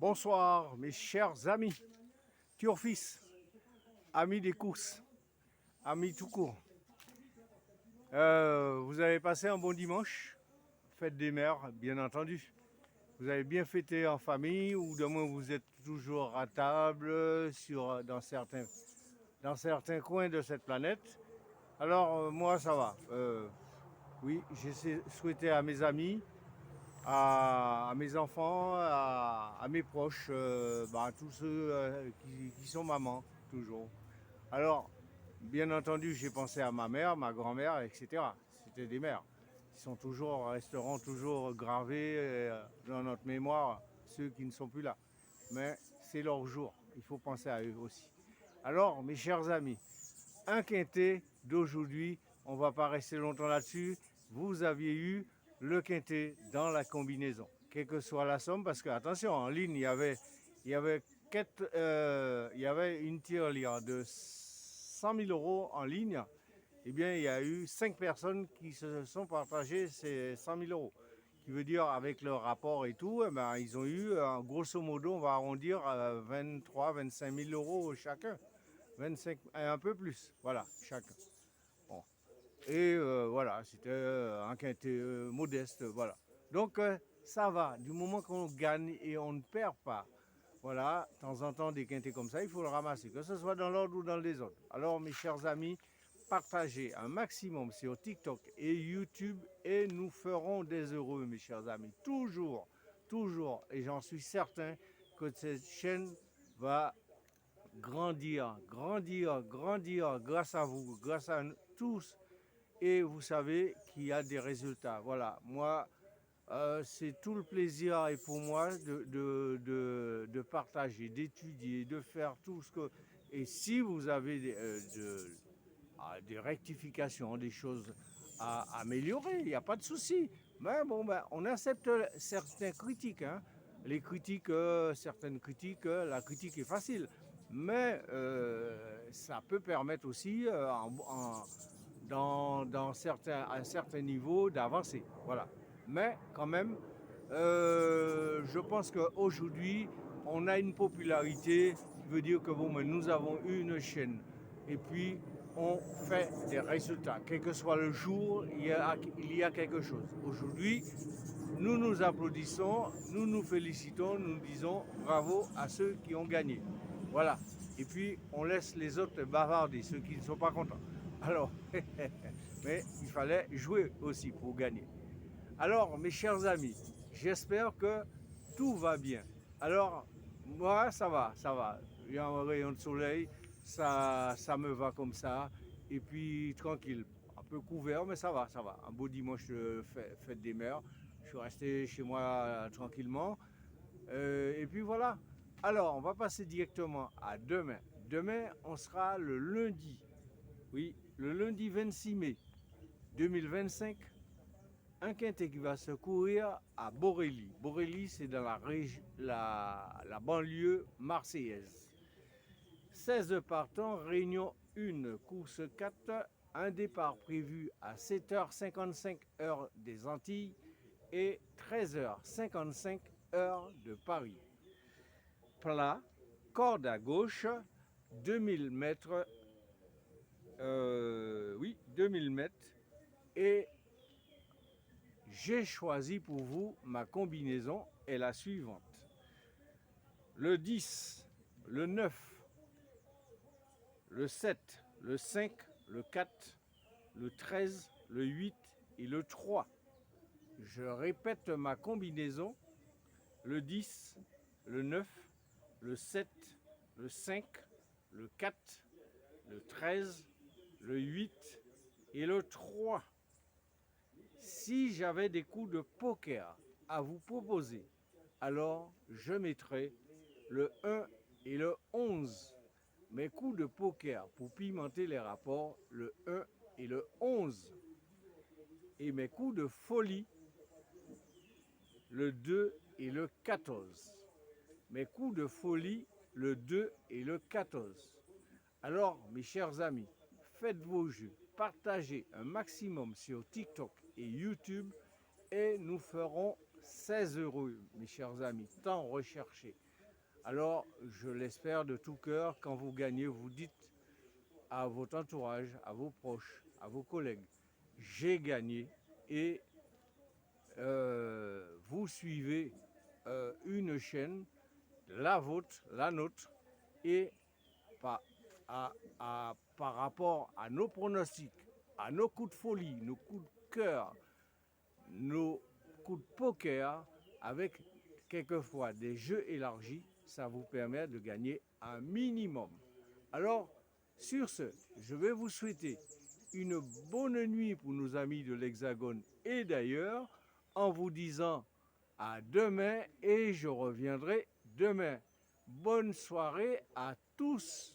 Bonsoir mes chers amis, Turfis, amis des courses, amis tout court. Vous avez passé un bon dimanche, fête des mères bien entendu. Vous avez bien fêté en famille ou de moins vous êtes toujours à table dans certains coins de cette planète. Alors moi ça va. Oui, j'ai souhaité à mes amis, à mes enfants, à mes proches, à tous ceux qui sont mamans, toujours. Alors, bien entendu, j'ai pensé à ma mère, ma grand-mère, etc. C'était des mères. Resteront toujours gravés dans notre mémoire, ceux qui ne sont plus là. Mais c'est leur jour, il faut penser à eux aussi. Alors, mes chers amis, un quintet d'aujourd'hui, on ne va pas rester longtemps là-dessus. Vous aviez eu le quintet dans la combinaison, quelle que soit la somme, parce que, attention, en ligne, il y avait une tirelire de 100 000 euros en ligne. Eh bien, il y a eu 5 personnes qui se sont partagées ces 100 000 euros. Qui veut dire, avec leur rapport et tout, eh ben, ils ont eu, grosso modo, on va arrondir 23 25 000 euros chacun. 25, un peu plus, voilà, chacun. Bon. Et voilà, c'était un quintet modeste, voilà. Donc ça va, du moment qu'on gagne et on ne perd pas, voilà, de temps en temps des quintets comme ça, il faut le ramasser, que ce soit dans l'ordre ou dans le désordre. Alors mes chers amis, partagez un maximum sur TikTok et YouTube et nous ferons des heureux, mes chers amis. Toujours, toujours, et j'en suis certain que cette chaîne va grandir, grandir, grandir grâce à vous, grâce à nous tous. Et vous savez qu'il y a des résultats. Voilà, moi, c'est tout le plaisir et pour moi de partager, d'étudier, de faire tout ce que... Et si vous avez des rectifications, des choses à améliorer, il n'y a pas de souci. Mais bon, ben, on accepte certaines critiques. Hein. Les critiques, certaines critiques, la critique est facile. Mais ça peut permettre aussi, à un certain niveau, d'avancer. Voilà. Mais quand même, je pense qu'aujourd'hui, on a une popularité qui veut dire que bon, mais nous avons eu une chaîne. Et puis, on fait des résultats. Quel que soit le jour, il y a quelque chose. Aujourd'hui, nous nous applaudissons, nous nous félicitons, nous disons bravo à ceux qui ont gagné. Voilà. Et puis, on laisse les autres bavarder, ceux qui ne sont pas contents. Alors, mais il fallait jouer aussi pour gagner. Alors, mes chers amis, j'espère que tout va bien. Alors, moi, ça va, ça va. Il y a un rayon de soleil, ça me va comme ça. Et puis, tranquille, un peu couvert, mais ça va, ça va. Un beau dimanche de fête des mères. Je suis resté chez moi tranquillement. Et puis voilà. Alors, on va passer directement à demain. Demain, on sera le lundi. Oui, le lundi 26 mai 2025. Un quintet qui va se courir à Borély. Borély, c'est dans la banlieue marseillaise. 16 partants, réunion 1, course 4, un départ prévu à 7h55 heure des Antilles et 13h55 heure de Paris. Plat, corde à gauche, 2000 mètres, 2000 mètres, et j'ai choisi pour vous, ma combinaison est la suivante. Le 10, le 9, le 7, le 5, le 4, le 13, le 8 et le 3. Je répète ma combinaison. Le 10, le 9, le 7, le 5, le 4, le 13, le 8 et le 3. Si j'avais des coups de poker à vous proposer, alors je mettrais le 1 et le 11. Mes coups de poker pour pimenter les rapports, le 1 et le 11. Et mes coups de folie, le 2 et le 14. Mes coups de folie, le 2 et le 14. Alors, mes chers amis, faites vos jeux, partagez un maximum sur TikTok et YouTube et nous ferons 16 heureux, mes chers amis, tant recherchés. Alors, je l'espère de tout cœur, quand vous gagnez, vous dites à votre entourage, à vos proches, à vos collègues, j'ai gagné et vous suivez une chaîne, la vôtre, la nôtre, et par, par rapport à nos pronostics, à nos coups de folie, nos coups de cœur, nos coups de poker, avec quelquefois des jeux élargis, ça vous permet de gagner un minimum. Alors, sur ce, je vais vous souhaiter une bonne nuit pour nos amis de l'Hexagone et d'ailleurs, en vous disant à demain et je reviendrai demain. Bonne soirée à tous.